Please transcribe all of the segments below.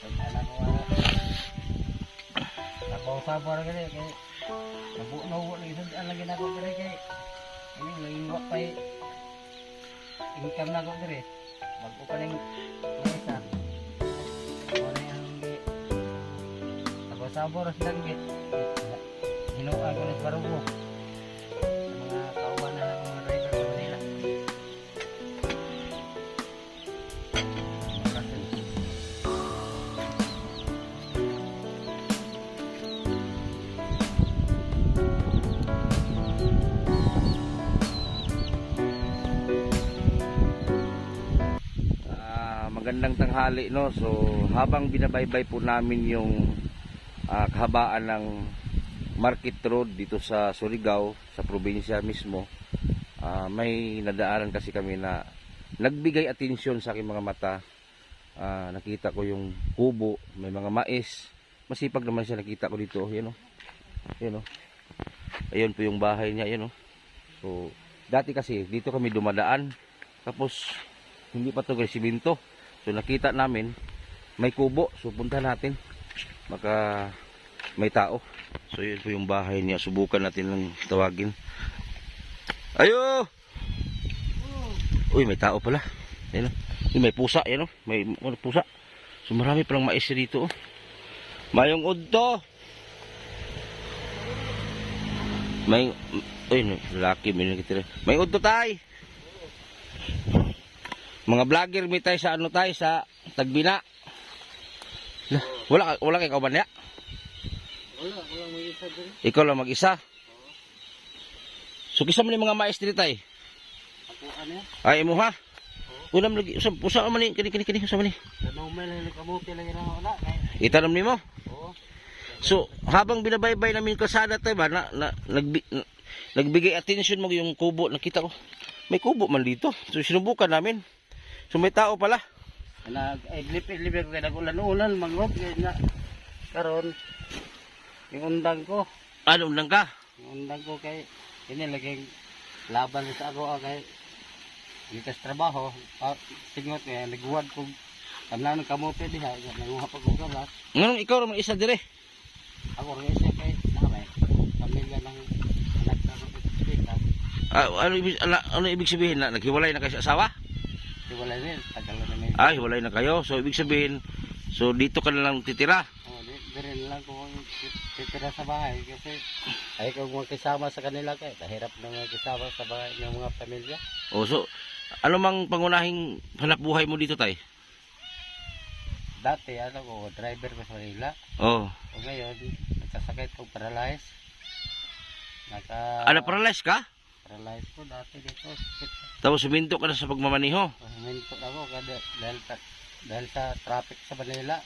Anak ko napausapar kaya kay nabuo na isang ang lagi na ko kaya kay ini naiwak pa income na ko kaya bago pa rin isa wala yung napausapar silang git hinuan ko na sa barugo sa mga kauban na ng mga driver sa Manila. Magandang tanghali, no? So habang binabaybay po namin yung kahabaan ng Market Road dito sa Surigao, sa probinsya mismo, may nadaanan kasi kami na nagbigay atensyon sa aking mga mata. Nakita ko yung kubo, may mga mais. Masipag naman siya, nakita ko dito, yun o. Yun o. Ayun po yung bahay niya, yun o. So dati kasi dito kami dumadaan, tapos hindi pa ito siminto. So nakita namin may kubo, so punta natin, baka may tao. So yun po yung bahay niya, subukan natin lang tawagin. Ayo! Uy, may tao pala. Ayan, may pusa, yan o. May pusa. So marami palang mais dito. Mayong udto. May, uy, lalaki, may nakitira. May udto tay. Mga vlogger may tayo sa ano tayo sa Tagbina. Wala kay kauban niya? Wala mag-isa din. Ikaw lang mag-isa? So kisa mo ni mga mais dito tayo? Ako ano? Ay mo ha? Ulam lagi usa man ni kini usa man ni. Normal lang kamuti lang ina wala. Itanam nimo? Oo. So habang binabaybay namin kasada tayo ba nagbigay attention mo yung kubo, nakita ko. May kubo man dito. So sinubukan namin. So may tao pala. Nag-lipit-lipit ko kaya nagulan-ulan, manghod kaya nga. Karon, yung undang ko. Ano undang ka? Yung undang ko kay, inilaging laban sa ako kay, litas trabaho, tingot kaya, naghuwad ko, tamlan ng kamote diha, nanguha pa ko galas. Nganong ikaw naman isa dire? Ako rin isa kay, nakamay, pamilya ng anak na kapitita. Ano ibig sabihin na naghiwalay na kayo sa asawa? Wala rin, tagal na may. Ay, hiwalay na kayo. So ibig sabihin, so dito ka na lang titira. Oo, dirin lang ko titira sa bahay kasi ay kung magkisama sa kanila kay kahirap na magkisama sa bahay ng mga pamilya. O so, ano mang pangunahing hanap buhay mo dito tay? Dati ano ko, driver ko sa Manila. Oh. O ngayon, nagkasakit ko paralyzed. Paralyzed ka? Paralyzed ko dati dito. Tapos suminto ka na sa pagmamaniho. Huminto ako dahil sa traffic sa Manila.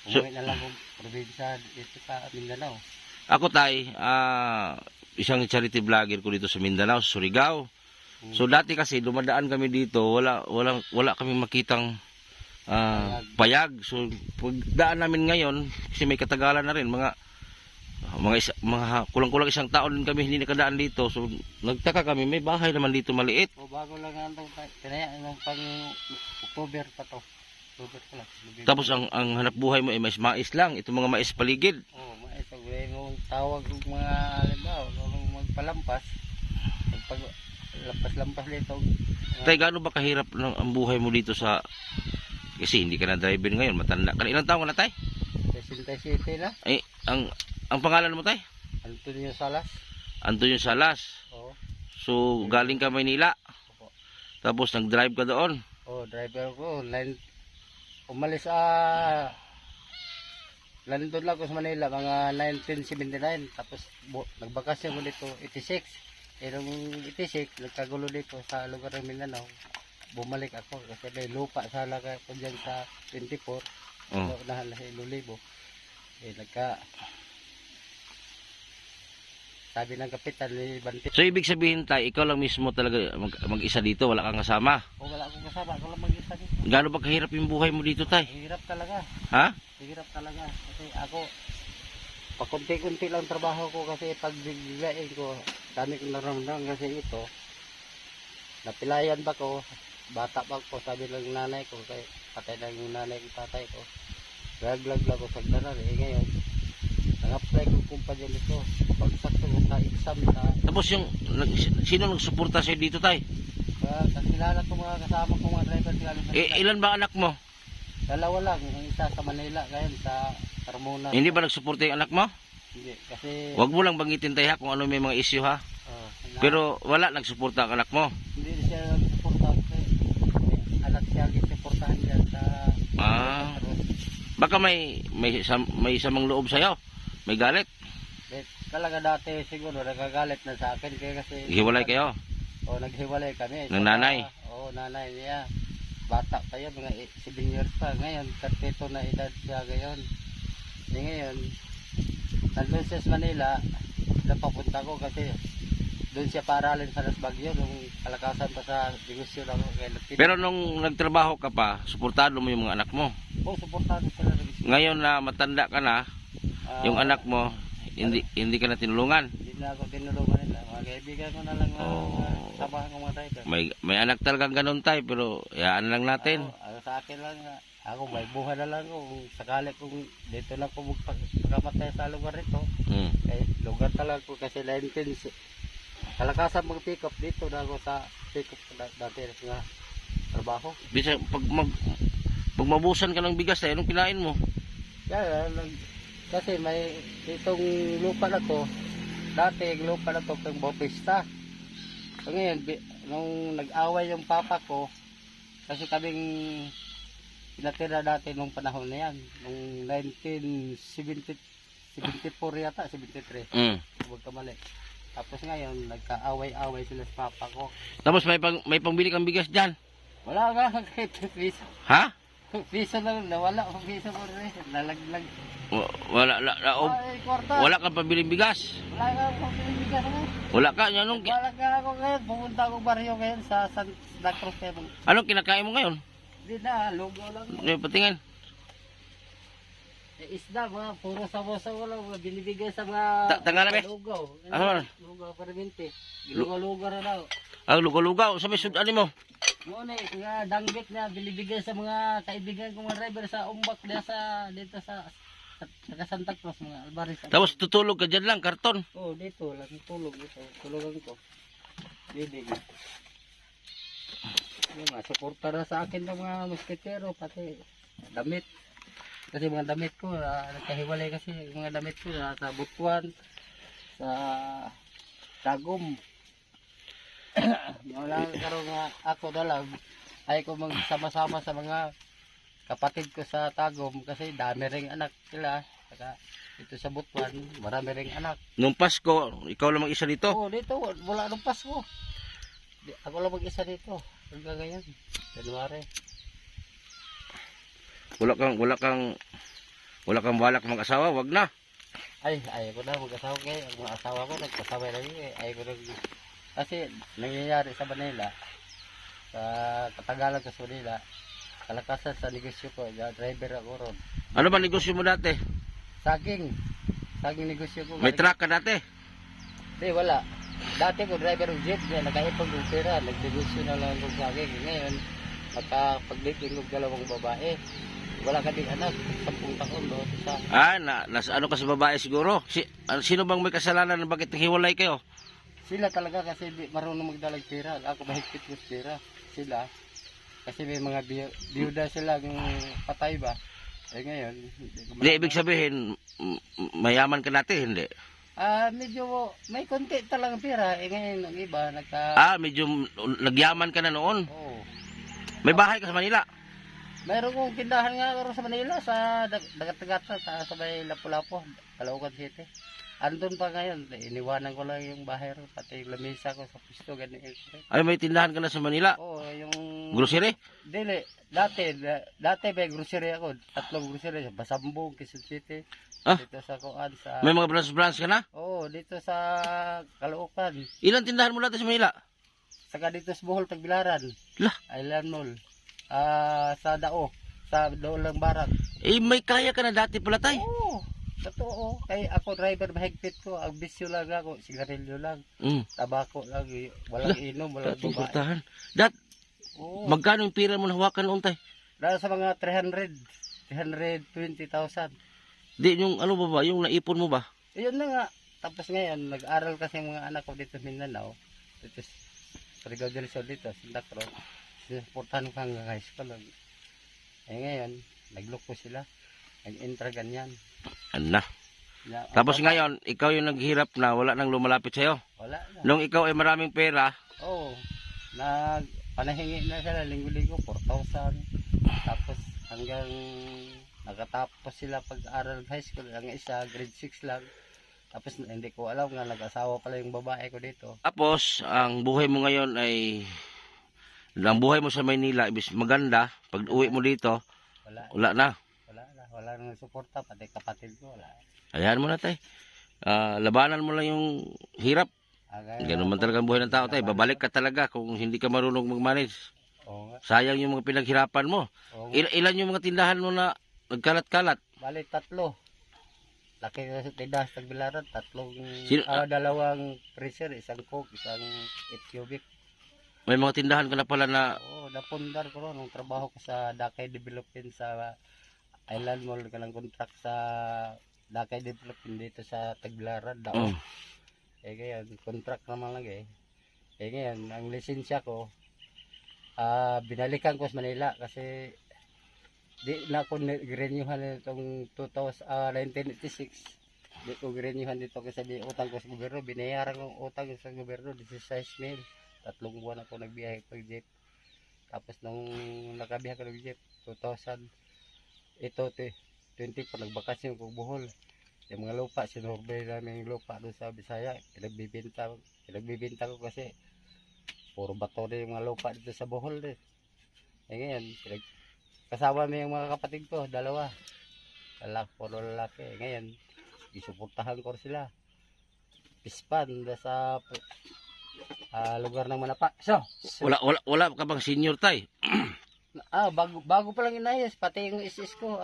So, Umuwi na lang kung probinsya dito sa Mindanao. Ako tay, isang charity vlogger ko dito sa Mindanao, sa Surigao. So dati kasi dumadaan kami dito, wala kami makitang payag. So pagdaan namin ngayon, kasi may katagalan na rin, mga kulang-kulang isang taon din kami hindi nakadaan dito. So nagtaka kami, may bahay naman dito maliit. O bago lang ang tinaya ng pang October pa to. October pa lang. Tapos ang hanap buhay mo ay mais lang, itong mga mais paligid. Oo, mais pag mo tawag ng mga halimbawa, kung magpalampas, paglampas-lampas dito. Tay, gaano ba kahirap ang buhay mo dito sa, kasi hindi ka na driver ngayon, matanda ka na. Ilang taon ka na tay? 67 na. Ay, ang pangalan mo tay? Antonio Salas. Antonio Salas. Oo. So galing ka Maynila. Opo. Tapos nag-drive ka doon. Oh, driver ko. Umalis nandun lang ko sa Manila mga 1979. Tapos nagbakasyon ko dito 86. Nung 86, nagkagulo dito sa lugar ng Mindanao. Bumalik ako kasi may lupa sa laga ko dyan sa 24. So, nahan na sa Ilulibo. Sabi ng kapitan ni Banti. So ibig sabihin tayo, ikaw lang mismo talaga mag-isa dito, wala kang kasama. O wala akong kasama, ako lang mag-isa dito. Gaano ba kahirap yung buhay mo dito tay? Hirap talaga. Ha? Hirap talaga. Kasi ako, pakunti-kunti lang trabaho ko kasi pag biglain ko, dami kong naramdaman kasi ito. Napilayan ba ko, bata pa ko, sabi ng nanay ko, kay patay na yung nanay ko, tatay ko. Naglag lang ko sa daran. Ngayon, nag-apply ko kumpanya nito. Pagsakto ko sa exam sa Tapos yung, sino nagsuporta sa'yo dito, tay? kakilala ko mga kasama ko mga driver sila sa Manila. Ilan ba anak mo? Dalawa lang, yung isa sa Manila, ngayon sa Carmona. Hindi ba nagsuporta yung anak mo? Hindi, kasi Huwag mo lang bangitin, tay, ha, kung ano may mga issue, ha? Pero wala nagsuporta ang anak mo. hindi siya nagsuporta kasi anak siya gisuportahan niya sa Ah. Baka may samang loob sa'yo. May galit. talaga dati siguro nagagalit na sa akin kaya kasi Hiwalay kayo. naghiwalay kami. Ng nanay? Oo, nanay niya. Bata pa yun, mga 7 years pa. Ngayon, 32 na edad siya ngayon. Ngayon, nandun siya sa Manila, napapunta ko kasi doon siya paaralin sa Las Baguio, nung kalakasan pa sa negosyo lang. Pero nung nagtrabaho ka pa, suportado mo yung mga anak mo. Oo, suportado sila. Ngayon na matanda ka na, yung anak mo, hindi ka na tinulungan. Hindi na ako tinulungan nila. Mga kaibigan ko na lang samahan ko mga driver. May anak talagang ganun tayo, pero yaan lang natin. Sa akin lang, ako may buhay na lang ko. Kung sakali kung dito lang ko magpakamatay sa lugar ito. Kaya lugar talaga ko kasi 19. Kalakasan mag pick up dito na ako sa pick up dati nga trabaho. Bisa pag mabusan ka ng bigas, anong kinain mo? Kasi may itong lupa na to, dati yung lupa na to pang Bautista. So ngayon, nung nag-away yung papa ko, kasi kaming pinatira dati nung panahon na yan, nung 1974 yata, 73. Huwag ka mali. Tapos ngayon, nagka-away-away sila sa papa ko. Tapos may pangbili kang bigas dyan? Wala nga, kahit piso. Ha? Piso na nawala ko piso ko rin. Nalaglag. Kwarta. Wala kang pabiling bigas? Wala nga ako pinibigas nga. Wala ka? Anong, Wala nga ako ngayon. Pumunta akong baryo ngayon sa Santa Cruz. anong kinakain mo ngayon? Hindi na, lugaw lang. Patingin. Isda, mga puro sabaw-sabaw lang. Binibigay sa mga Tanggalame? lugaw. Ano? Lugaw, permente. Lugaw-lugaw na daw. Ang lugaw-lugaw, sabi sudan mo. Noon kaya dangbit na binibigay sa mga kaibigan kong mga driver sa umbak dito sa Santa Cruz, mga Albaris. Tapos tutulog ka dyan lang, karton. Oo, dito lang tulog dito. Tulugan ko. Didi. Yung mga suporta na sa akin ng mga musketero, pati damit. Kasi mga damit ko, nagkahiwalay kasi yung mga damit ko sa Butuan, sa Tagum. Wala karon nga ako na lang ay ko magsama-sama sa mga kapatid ko sa Tagum kasi dami ring anak sila. Saka ito sa Butuan, marami ring anak. Nung Pasko, ikaw lang mag-isa dito? Oo, dito wala nung Pasko. Ako lang mag-isa dito. Hanggang ngayon, January. Wala kang balak mag-asawa, wag na. Ayaw ko na mag-asawa kayo. Ang mga asawa ko, nagkasaway lang yun. Ayaw ko na. Kasi nangyayari sa Manila, sa katagalan ko sa Manila, kalakasan sa negosyo ko, driver ako ron. Ano ba negosyo mo dati? Saging negosyo ko. May truck ka dati? Hindi, wala. Dati ko driver ng jeep, nakaipag ng pera, nagnegosyo na lang ng saging. Ngayon, nakapag-dating ng dalawang babae. Wala ka din anak, 10 taon no? Nasa ano ka sa babae siguro? Sino bang may kasalanan na bakit hiwalay kayo? Sila talaga kasi marunong magdalag pera. Ako mahigpit ko pera. Sila. Kasi may mga biyuda silang patay ba? Ngayon. Hindi, ibig sabihin, mayaman ka dati, hindi? Medyo may konti talagang pera. Ngayon ang iba, medyo nagyaman ka na noon? Oo. May bahay ka sa Manila? Mayroon kong tindahan nga sa Manila, sa Dagat-Dagat, sa may Lapu-Lapu, Caloocan City. Andun pa ngayon, iniwanan ko lang yung bahay ron, pati yung lamisa ko sa pisto, ganyan. Ay, may tindahan ka na sa Manila? Oo, yung... Grocery? Dili, dati may grocery ako, 3 grocery, Basambong, Quezon City, dito sa Kuan, sa... May mga branch ka na? Oo, dito sa Caloocan. Ilang tindahan mo dati sa Manila? Saka dito sa Bohol, Tagbilaran. Lah? Island Mall. Sa Dao, sa Daulang Barak. May kaya ka na dati pala tay? Oo, totoo. Kaya ako driver, mahigpit ko. Ang bisyo lang ako, sigarilyo lang. Tabako lang, walang inom, walang babae. Magkano yung pira mo na hawakan noon tay? Dahil sa mga 300. 320,000. Di, yung ano ba, yung naipon mo ba? Yun na nga. Tapos ngayon, nag-aral kasi yung mga anak ko dito sa Mindanao. Dito sa Surigao del Sur dito, Santa Cruz. Sinuportahan ko hanggang high school. Eh ngayon, nagloko sila. Nag-intra ganyan. Ano? Tapos ngayon, ikaw yung naghirap na, wala nang lumalapit sa'yo. Wala na. Nung ikaw ay maraming pera, Oo. Panahingi na sila, linggo-linggo, 4,000. Tapos hanggang nakatapos sila pag-aral high school. Ang isa, grade 6 lang. Tapos hindi ko alam nga, nag-asawa pala yung babae ko dito. tapos ang buhay mo ngayon ay, ang buhay mo sa Maynila, ibig maganda, pag uwi mo dito, Wala. wala na. Wala nang suporta, pati kapatid ko, wala. Ayan mo na tay. Labanan mo lang yung hirap. Ganun man talaga ang buhay ng tao tay. Babalik ka talaga kung hindi ka marunong mag-manage. Oo nga. Sayang yung mga pinaghirapan mo. Oo nga. Ilan yung mga tindahan mo na nagkalat-kalat? Bali, 3. Laki na sa tindahan sa Tagbilaran, 'Sino- dalawang freezer, isang coke, isang 8 cubic. May mga tindahan ka na pala na Oo, napundar ko ron. Nung trabaho ko sa Dakay Development sa Island Mall, ka ng contract sa Dakay Development dito sa Tagbilaran. oh, Eh ngayon, contract naman lang eh. Eh ngayon, ang lisensya ko, binalikan ko sa Manila kasi di na ako girenyuhan itong 1986. Di ko girenyuhan dito kasi di utang ko sa gobyerno. Binayaran ko utang sa gobyerno, 16,000. 3 buwan ako nagbiyahe pag jeep. Tapos nung nakabiyahe ko ng jeep, 2000. Ito, 20 pa nagbakasyon ko Bohol. Yung mga lupa, sinurbay namin yung lupa doon sa Bisaya. Pinagbibinta ko kasi puro bato na yung mga lupa dito sa Bohol din. Eh ngayon, kasama mo yung mga kapatid ko, 2. Puro lalaki. Ngayon, isuportahan ko sila. Pispan sa lugar ng Manapa. wala ka bang senior tay? Bago pa lang inayos, pati yung isis ko,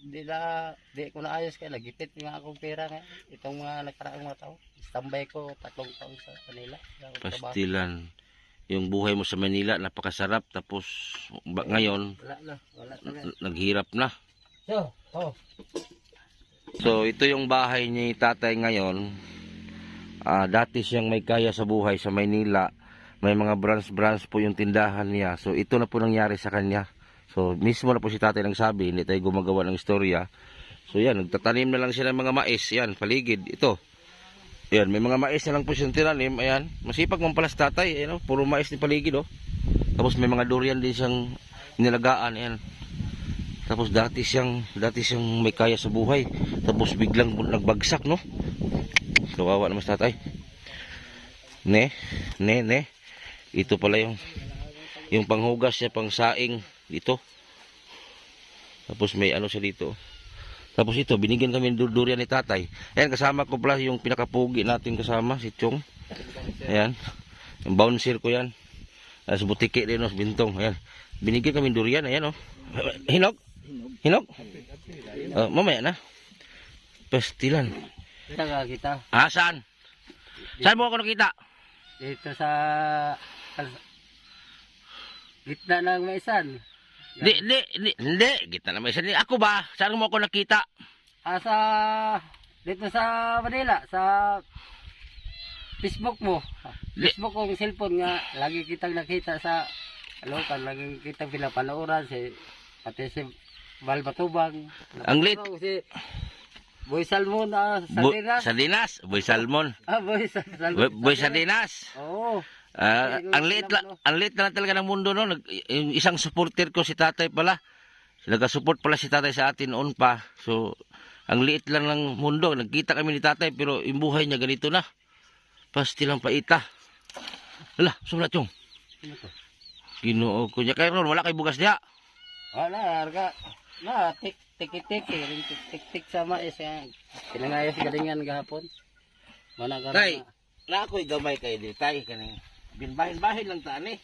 di ko naayos kaya nagipit nga akong pera ngayon. Itong mga nakaraang mga tao. Standby ko 3 taon sa Manila. Pastilan. Yung buhay mo sa Manila, napakasarap. Tapos ngayon, Wala na. naghirap na. Oh. So, ito yung bahay ni tatay ngayon. Dati siyang may kaya sa buhay sa Maynila. May mga branch po yung tindahan niya. So, ito na po nangyari sa kanya. So, mismo na po si tatay nagsabi, hindi tayo gumagawa ng istorya. So, yan, nagtatanim na lang siya ng mga mais. Yan, paligid. Ito. Yan, may mga mais na lang po siyang tinanim. Ayan, masipag man pala si tatay. Ayan, puro mais ni paligid, oh. Tapos may mga durian din siyang nilagaan. Ayan. Tapos dati siyang may kaya sa buhay. Tapos biglang nagbagsak, no? Kawawa naman si tatay. Ne. Ito pala yung panghugas niya, pang saing dito. Tapos may ano siya dito. Tapos ito, binigyan kami ng durian ni tatay. Ayan, kasama ko pala yung pinakapugi natin kasama, si Chong. Ayan, yung bouncer ko yan. Sa butiki din, no, bintong. Ayan, binigyan kami ng durian, ayan, oh. Hinog? Mamaya na. Pastilan. Kita. Saan? Saan mo ako nakita? Dito sa gitna ng Maisan. Hindi. Kita na may isa. Ako ba? Saan mo ako nakita? Dito sa Manila, sa Facebook mo. Facebook ko yung cellphone nga, lagi kitang nakita sa Local, lagi kitang pinapanooran pati si Val Batubang. Ang lit. Si Boy Salmon, Sardinas. Boy Salmon. Boy Salmon. Boy Sardinas. Oo. Ang liit na talaga ng mundo, no? Yung isang supporter ko si tatay pala. Nagka-support pala si tatay sa atin noon pa. So, ang liit lang ng mundo. Nagkita kami ni tatay pero yung buhay niya ganito na. Pastilang paita. Hala, sumula Chong. Ginoo ko niya. Kaya ron, wala kay bugas niya. Wala, arga. Tik-tik sa mais. Pinangayos galingan gahapon. Tay, na ako'y gamay kayo di. Tay, kanang binbahin-bahin lang taan eh.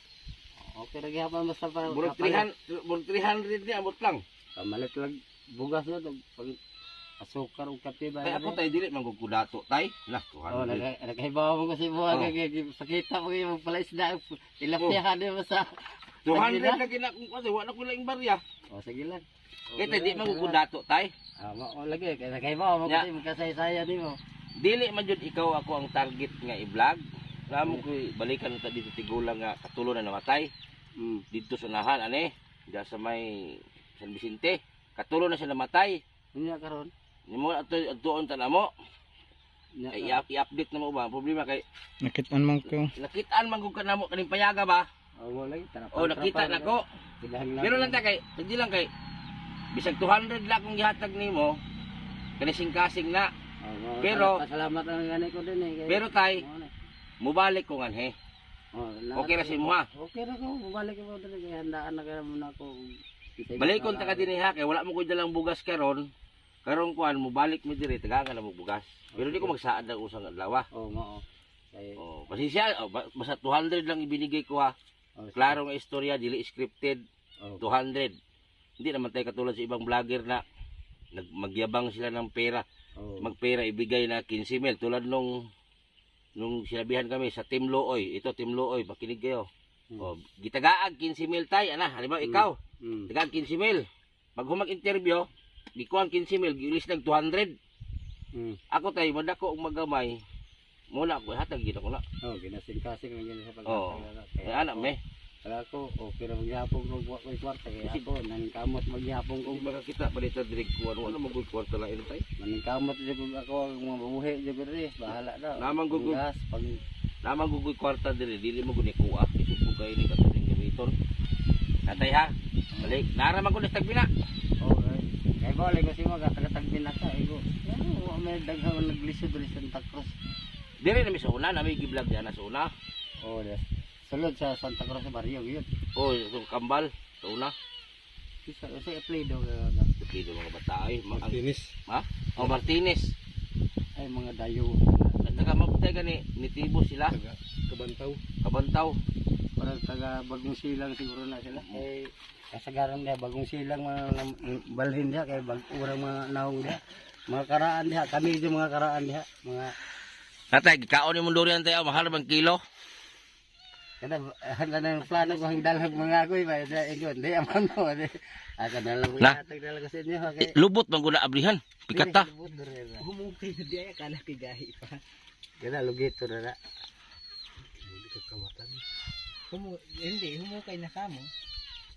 Okay, naghihapon mo sa Burog 300 niya, abot lang. Pamalit lang bugas na. asukar ug kape ba. Tay ako tay dili man gud kudato tay. Nah, Oh, 200. nagkaibaw mo kasi mo Oh. pakita mo yung palaisda tilapia mo sa 200 lagi na kung kasi wala ko lang barya. Oh, sige lang. Kaya tay di man gud kudato tay. Mo lagi kay nagkaibaw mo Ya. kasi magkasay-saya nimo. Dili man jud ikaw ako ang target nga i-vlog. Namo ko balikan ta dito tigulang nga katulo na namatay. Dito sa unahan ani, diya sa may San Vicente. Katulo na siya namatay. Unya karon. Nimo ato adtuon ta namo. Unya Ay i-update na mo ba? Ang problema kay Nakitaan man ko. nakitaan man gud kanamo kaning payaga ba? mo lagi tara. Oh nakita nako. Pero lang ta kay, hindi lang kay bisag 200 lang kung gihatag nimo. Kani singkasing na. Pero- salamat ang ganay ko din eh. Pero tay, mubalik ko nganhe. Okay ra si mo ha. Okay ra ko, balik ko din kay handaan na kaya muna ako. Balikon ta ka dinhi ha kay wala mo ko dalang bugas karon. Karon kuan mo balik mo diri tagaan na mo bugas. Pero di ko magsaad ang usang adlaw. Oh, mao. Kay Oh, pasensya, basta 200 lang ibinigay ko ha. Klaro nga istorya, dili scripted, 200. Hindi naman tayo katulad sa ibang vlogger na magyabang sila ng pera. Magpera ibigay na 15,000 tulad nung sinabihan kami sa Team Looy. Ito Team Looy, makinig kayo. Oh, gitagaag 15,000 tay ana, halimbawa ikaw, tagaag 15,000. Pag humag-interview, gikuan 15,000, giulis nag 200. Ako tay madako og magamay. Muna ako hatag gid ako na. Oh, ginasing-kasing lang yun sa Oh. Ay ana me. Kaya ako, pero maghapon ko buwak ko yung kwarta. Kaya ako, naningkamot maghapon ko. Kung makakita pa dito direk kuan, wala mo gud kwarta lang ito tay. Maningkamot dyan ako, ang mga mabuhi dyan rin. Bahala na. Namang gugug. Gas, pag... Namang gugoy kwarta dire, dili mo guni kuha. Isip ko kayo ni katuling gamiton. Natay ha. Balik, naraman ko na tagbina. Oh, kaya ko, alay ko si mga tagatagpin na ka. Ego, may daghang naglisod rin sa Santa Cruz. Dire na mi sa una, na may gi-vlog diyan na sa una. Oh, sulod sa Santa Cruz sa baryo, yun. Oh, yung kambal sa una. Sa play daw. Dito mga bata ay Finish. ha? Oh, Martinez. Ay, mga dayo. At nakamabutay gani nitibo sila. Kabantaw. Kabantaw. Parang taga bagong silang siguro na sila. Eh, kasagaran niya, bagong silang mga balhin niya, kaya urang mga naong niya. Mga karaan niya, kami yung mga karaan niya. Mga, Natay, kaon ni mo durian tayo, mahal bang kilo? kada, handa na yung plano ko ang dalag mga agoy ba? Hindi, aman mo. Aka na lang, Na? iatag na lang kasi niyo. Okay. Lubot man guna abrihan. Pikata. Humukay na diya, kala pigahi pa. Kada, lugito na na. Hindi, humukay na ka mo.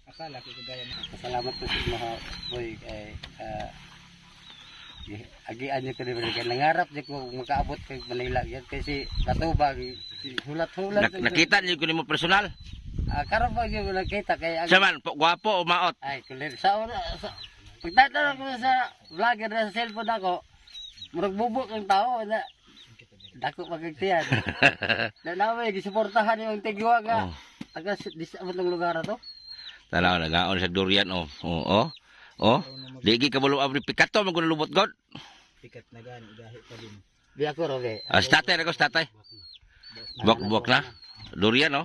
Akala ko kagaya na. Salamat po sa mga boy. Agian niyo ko rin. Kaya nangarap niyo ko makaabot kay Manila. Yan kasi natubag. Hulat-hulat. Nakita niyo ko nimo personal. Karon pa niyo nakita. Kaya Saman, gwapo o maot? ay, kulir. Sa una, pagtatanong ko sa vlogger na sa cellphone ako, murag bubok ang tao. Dako pagkagtiyan. Na naway, gisuportahan yung tigwa nga. Oh. Taga disabot ng lugar na to. Tanaw nagaon sa durian oh. Oh. Oh. Digi ka bulo abri pikato man guna lubot god. Pikat na gani, gahi pa din. Di ako roge. Statay ako statay. Buwak na. Durian oh.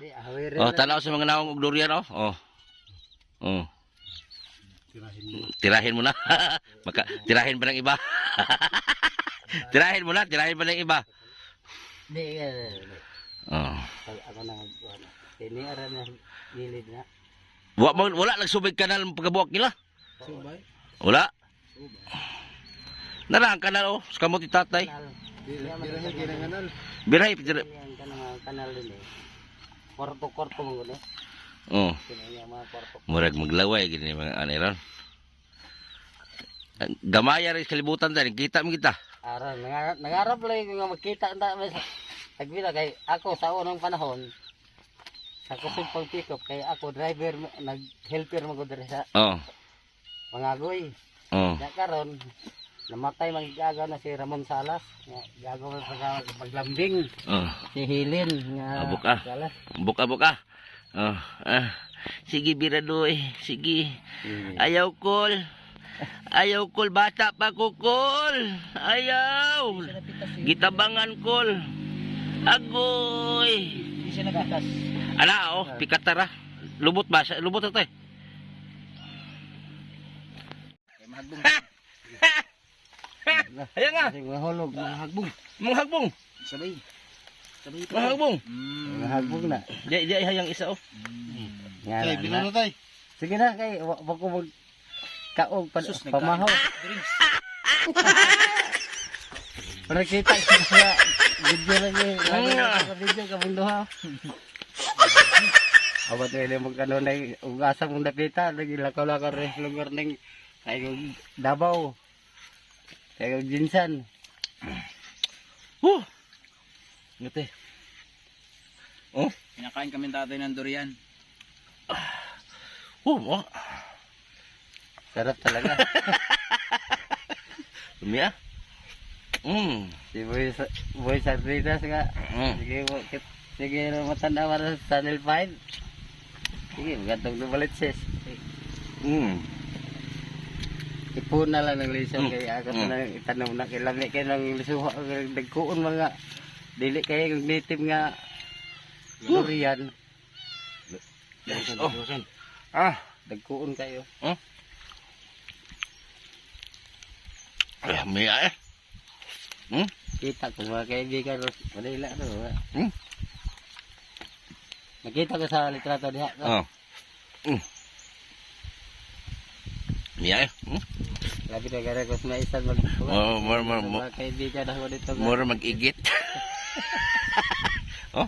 Oh, tanaw sa mga naong og durian oh. Oh. Oh. Tirahin mo na. Tirahin ba ng iba? Tirahin mo na, tirahin ba ng iba? Di, Oh. ako na tiniara na gilid na. Wala nagsubig kanal ng pagkabuwak nila. Subay? Wala. Narang kanal oh, sa kamot ni tatay. Birahin kinanganal. Biray Yan kanal din eh. Kwarto-kwarto mo gud. Oh. Kinanya mga kwarto. Murag maglaway gini mga aniron. Gamaya rin sa kalibutan tayo, kita mo kita. Ara nangarap lang ko nga makita anta may tagbila kay ako sa unang panahon sa kusog pang pick up kay ako driver nag-helper mo gud sa Oh. mga goy. Oh. Ya karon namatay magigaga na si Ramon Salas nga gago man sa paglambing Oh. si Hilin nga Abok ah. Salas. Buka-buka. Oh. Sige biradoy, sige. Ayaw kol. Ayaw kol, bata pa ko kol. Ayaw. Gitabangan kol. Agoy. Hindi siya nagpitas. Ala oh, pikatara. Lubot ba? Lubot ito eh. Ayan nga. Kasi mahulog, mahagbong. Mga hagbong. Sabay. Sabay Mga hagbong. Mahagbong na. Di hayang isa oh. Nga Tay, na. binano tay. Sige na kay wag ko mag kaog Sus, pamahaw. Drinks. Para kita sa video lagi. Sa video kamong duha. Awat ele mo kanon ay ugasa mong napita lagi lakaw-lakaw res lugar ning ay Davao. Ay Jinsan. Ngete. Oh. Pinakain kami tatay ng durian. Oh. Sarap talaga. Lumiya. Si Boy Sardinas nga. Mm. Sige na matanda para sa Channel 5. Sige, magandang numalit sis. Ipon na lang ng lisong kaya ako na itanong na kilami kayo ng lisuha. Nagkuon mga dili kayo ng native nga durian. Oh. Nagkuon kayo. Ay, lumiya eh. Kita ko mga kaibigan Manila no. Hmm? Nakita ko sa litrato diha. Oh. Lumiya eh. Labi na gara ko sa isang mag. Oh, Mga kaibigan ako dito. Mura mag-igit. Oh.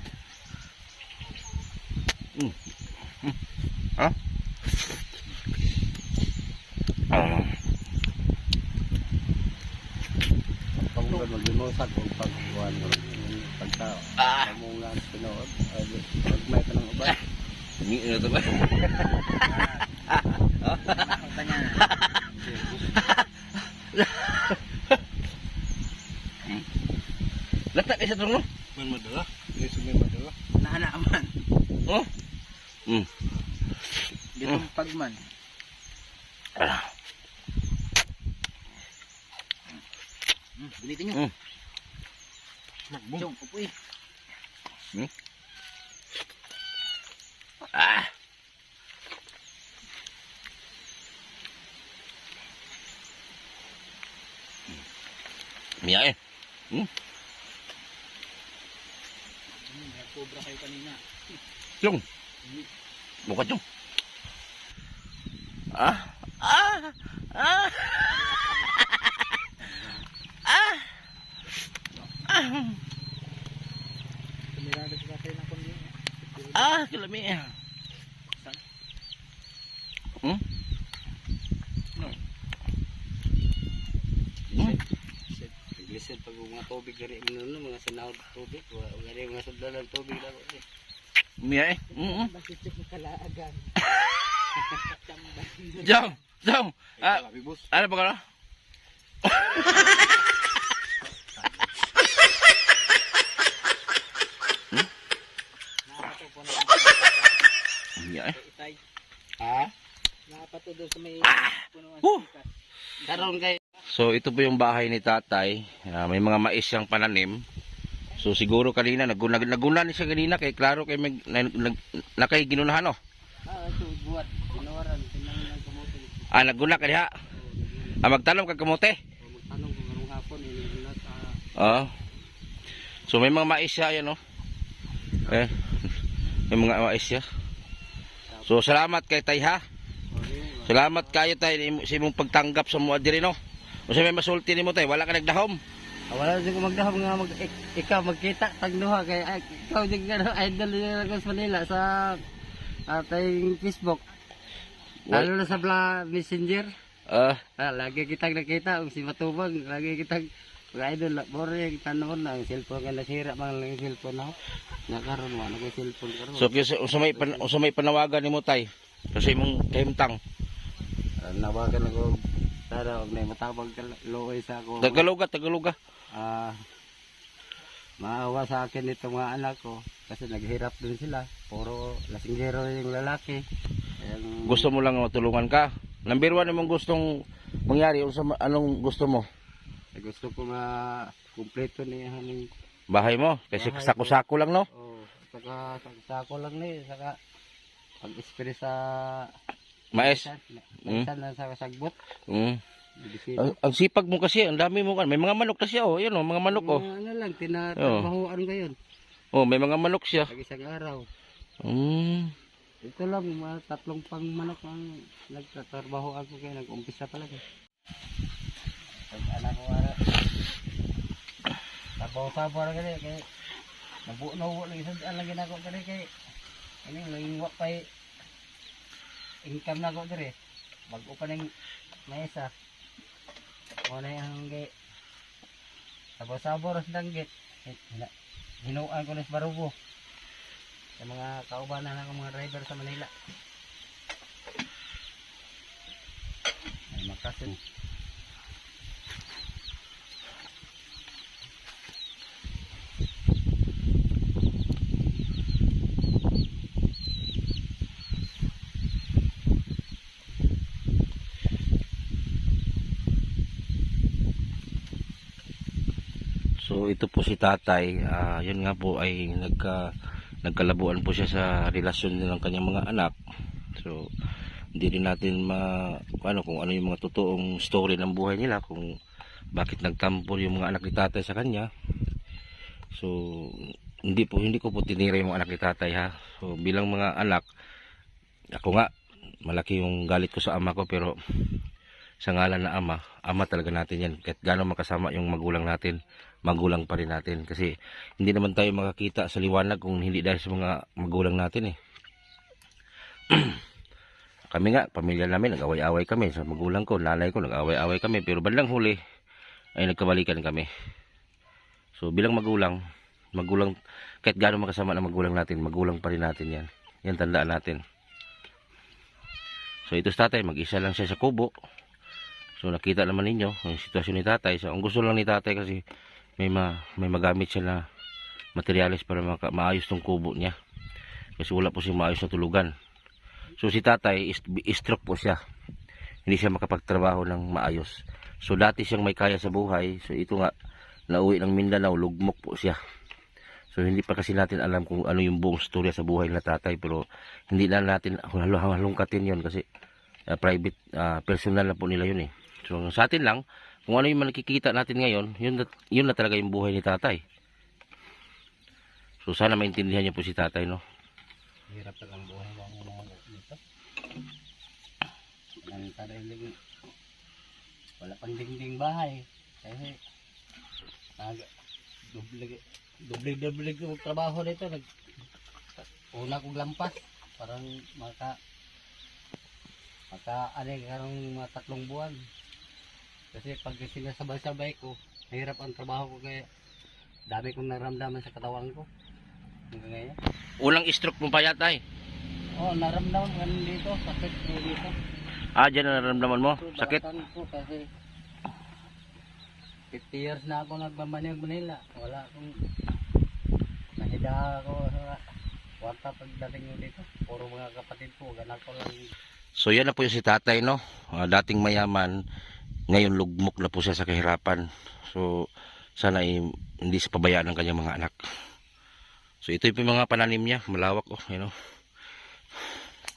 Ah. Pagkuhan mag-imusag kung pagkuhan mo. Pagtao. Pamungan pinood. Magmay ka ng uban. Ini to ba? Letak di sa turun. Man madala. Yes, man madala. Naana man. Oh. Ditong pagman. Binitin nyo. Chong, upoy. Miya eh. Nagkobra kayo kanina. Yung. Bukat yung. Tumirada sa tatay ng kundi. Kilami. Listen pag mga tubig gari mo mga sanahod tubig, gari mga sudlan ng tubig daw. Miya eh. Bakit yung kalaagan? Jom. Ano ba ka? Miya eh. Itay. Ha? Nakapato doon sa may punuan Woo! sa ikas. Karon kay So ito po yung bahay ni tatay. May mga mais siyang pananim. So siguro kanina naguna ni siya kanina kay klaro kay nakay ginunahan no. ito buhat ginawaran tinanong ng kamote. Naguna ka diha. Magtanom ka kamote. Magtanong kung anong hapon ininat So may mga mais siya yan no. May mga mais siya. So salamat kay tay ha. Salamat kayo tay sa imong pagtanggap sa mga diri no. Kasi may masulti nimo tay, wala ka nagdahom. Wala din ko magdahom nga ikaw magkita tagduha kay ikaw din ka idol nila ko sa Manila sa ating Facebook. Lalo na sa Messenger. Lagi kitang nakita si Matubang, lagi kitang mga idol boring tanon ang cellphone nga nasira man lang yung cellphone ako. Nakaroon mo ano cellphone karon. So may panawagan nimo tay kasi imong kahimtang. Nawagan ako tara og nay matabag luoy sa ako. Tagaluga. Maawa sa akin itong mga anak ko kasi naghirap din sila. Puro lasinggero yung lalaki. Gusto mo lang matulungan ka. Number 1 namang gustong mangyari anong gusto mo? Gusto ko nga kumpleto niya ng Bahay mo kasi sako-sako lang no. Saka sako lang ni saka pag-spray sa Mais. Minsan lang sa sagbot. Ang sipag mo kasi, ang dami mo kan. May mga manok na siya oh. Yan oh, mga manok oh. Ano lang, tinatrabahoan ko yun. Oh, may mga manok siya. Pag isang araw. Ito lang, mga 3 pang manok ang nagtatrabahoan ko kaya nag-umpisa pa lang. Pag anak ko ara. Trabaho-trabaho na kaya nabuo lang isang daan lang ginagawa kaya kaya ano yung nangingwa pa income na ko dire. Bago pa ng mesa. Wala yung kaya trabaho-trabaho ras danggit. Hinuan ko na sa Barugo. Sa mga kaubanan ng mga driver sa Manila. Ay makasin. So ito po si tatay, yun nga po ay nagkalabuan po siya sa relasyon ng kanyang mga anak. So hindi rin natin kung ano yung mga totoong story ng buhay nila, kung bakit nagtampo yung mga anak ni tatay sa kanya. So hindi ko po tinira yung mga anak ni tatay ha. So bilang mga anak, ako nga malaki yung galit ko sa ama ko, pero sa ngalan na ama talaga natin yan. Kahit gaano makasama yung magulang natin, magulang pa rin natin. Kasi hindi naman tayo makakita sa liwanag kung hindi dahil sa mga magulang natin eh. Kami nga, pamilya namin, nag-away-away kami. Sa magulang ko, nanay ko, nag-away-away kami. Pero bandang huli, ay nagkabalikan kami. So bilang magulang, kahit gaano makasama ng magulang natin, magulang pa rin natin yan. Yan tandaan natin. So ito si tatay, mag-isa lang siya sa kubo. So nakita naman ninyo yung sitwasyon ni tatay. So ang gusto lang ni tatay kasi may magamit siya na materyales para maayos tong kubo niya. Kasi wala po siyang maayos na tulugan. So si tatay, stroke po siya. Hindi siya makapagtrabaho ng maayos. So dati siyang may kaya sa buhay. So ito nga, nauwi ng Mindanao, lugmok po siya. So hindi pa kasi natin alam kung ano yung buong storya sa buhay ng tatay. Pero hindi na natin halungkatin yun kasi private, personal na po nila yun eh. So sa atin lang, kung ano yung nakikita natin ngayon, yun na talaga yung buhay ni tatay. So sana maintindihan niyo po si tatay, no? Hirap lang buhay ng mga dito. Wala pang dingding bahay. Kasi dublig yung trabaho dito. Una kong lampas. Parang karong mga 3 buwan. Kasi pag sinasabay-sabay ko, mahirap ang trabaho ko kaya dami kong naramdaman sa katawan ko. Hanggang ngayon. Unang stroke mo pa yata eh. Oo, naramdaman ko dito, sakit ko dito. Dyan na naramdaman mo? Sakit? Baratan ko kasi 50 years na ako nagmamanyag Manila. Wala akong nahida ako sa kwarta pagdating ko dito. Puro mga kapatid ko, ganak ko lang. So yan na po yung si tatay, no? Dating mayaman, ngayon lugmok na po siya sa kahirapan. So sana hindi siya pabayaan ng kanyang mga anak. So ito yung mga pananim niya, malawak oh, you know.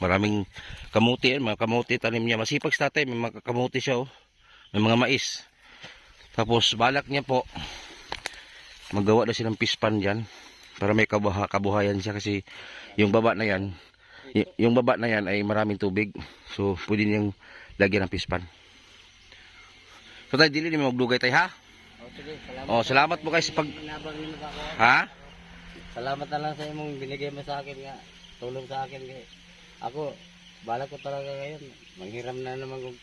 Maraming kamuti, mga kamuti tanim niya. Masipag sa tatay, may mga kamuti siya oh. May mga mais. Tapos balak niya po magawa na siya ng pispan diyan para may kabuhayan siya kasi yung baba na yan, ay maraming tubig. So pwede niyang lagyan ng pispan. So tayo dili ni magdugay tayo ha. Sige, salamat. Salamat po guys pag ha? Salamat na lang sa imong binigay mo sa akin nga. Tulong sa akin kay ako balak ko talaga ngayon. Manghiram na naman kung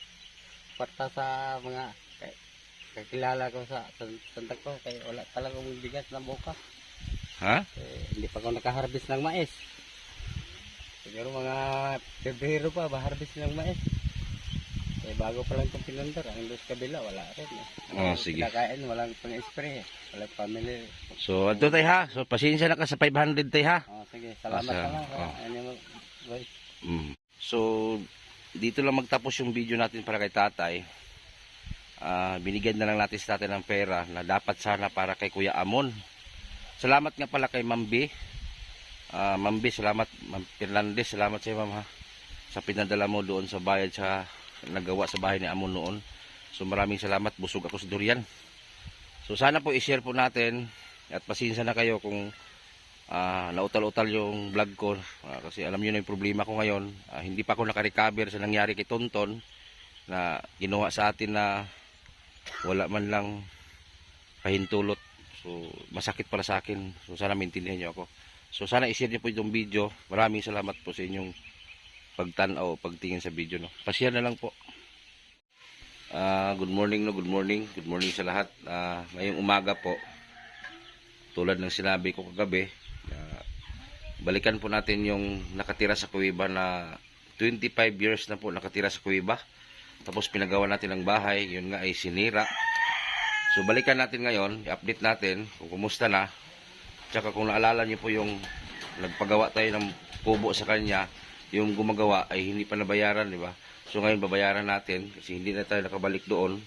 kwarta sa mga kakilala ko sa Santa Cruz kay wala talaga mong bigas na bukas. Ha? Hindi pa ako nakaharvest ng mais. Siguro mga Pebrero pa ba-harvest ng mais. Bago pa lang itong pinandar. Ang dos kabila, wala rin. Sige. Kakain, walang pang-spray. Walang family. So, ato tayo ha. So, pasensya na ka sa 500 tayo ha. Sige, salamat na lang. So, dito lang magtapos yung video natin para kay tatay. Binigyan na lang natin sa tatay ng pera na dapat sana para kay Kuya Amon. Salamat nga pala kay Ma'am B. Ma'am B, salamat. Ma'am Fernandez, salamat sa iyo ma'am ha. Sa pinadala mo doon sa bayad sa nagawa sa bahay ni Amon noon. So maraming salamat, busog ako sa durian. So sana po i-share po natin at pasensya na kayo kung nautal-utal yung vlog ko kasi alam niyo na yung problema ko ngayon. Hindi pa ako naka-recover sa nangyari kay Tonton na ginawa sa atin na wala man lang pahintulot. So masakit para sa akin. So sana maintindihan niyo ako. So sana i-share niyo po itong video. Maraming salamat po sa inyong pagtanaw, pagtingin sa video, no. Pa-share na lang po. Good morning, no. Good morning sa lahat. Ngayong umaga po, tulad ng sinabi ko kagabi, balikan po natin yung nakatira sa kuweba na 25 years na po nakatira sa kuweba. Tapos pinagawa natin ang bahay, yun nga ay sinira. So balikan natin ngayon, i-update natin kung kumusta na. Tsaka kung naalala niyo po yung nagpagawa tayo ng kubo sa kanya, yung gumagawa ay hindi pa nabayaran, di ba? So ngayon babayaran natin kasi hindi na tayo nakabalik doon.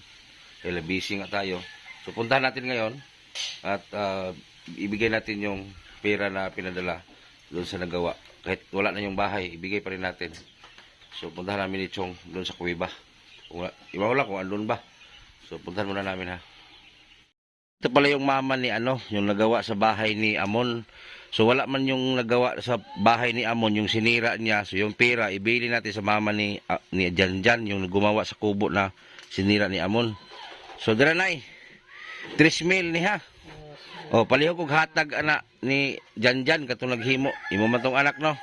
Kaya busy nga tayo. So puntahan natin ngayon at ibigay natin yung pera na pinadala doon sa nagawa. Kahit wala na yung bahay, ibigay pa rin natin. So puntahan namin ni Chong doon sa kuweba. Iba wala kung andun ba. So puntahan muna namin, ha. Ito pala yung mama ni yung nagawa sa bahay ni Amon. So wala man yung nagawa sa bahay ni Amon, yung sinira niya. So yung pera ibili natin sa mama ni Janjan, yung gumawa sa kubo na sinira ni Amon. So dira nay 3,000 ni, ha. O palihog kog hatag anak ni Janjan katong naghimo. Imo man tong anak, no.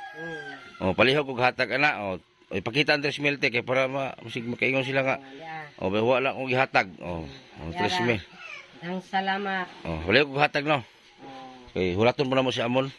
O palihog kog hatag anak. O ipakita ang 3,000 kay para musig makaingon sila nga. O wala kog gihatag. O 3,000. Ang salamat. O palihog kog hatag, no. Okay, hulaton mo na mo si Amon.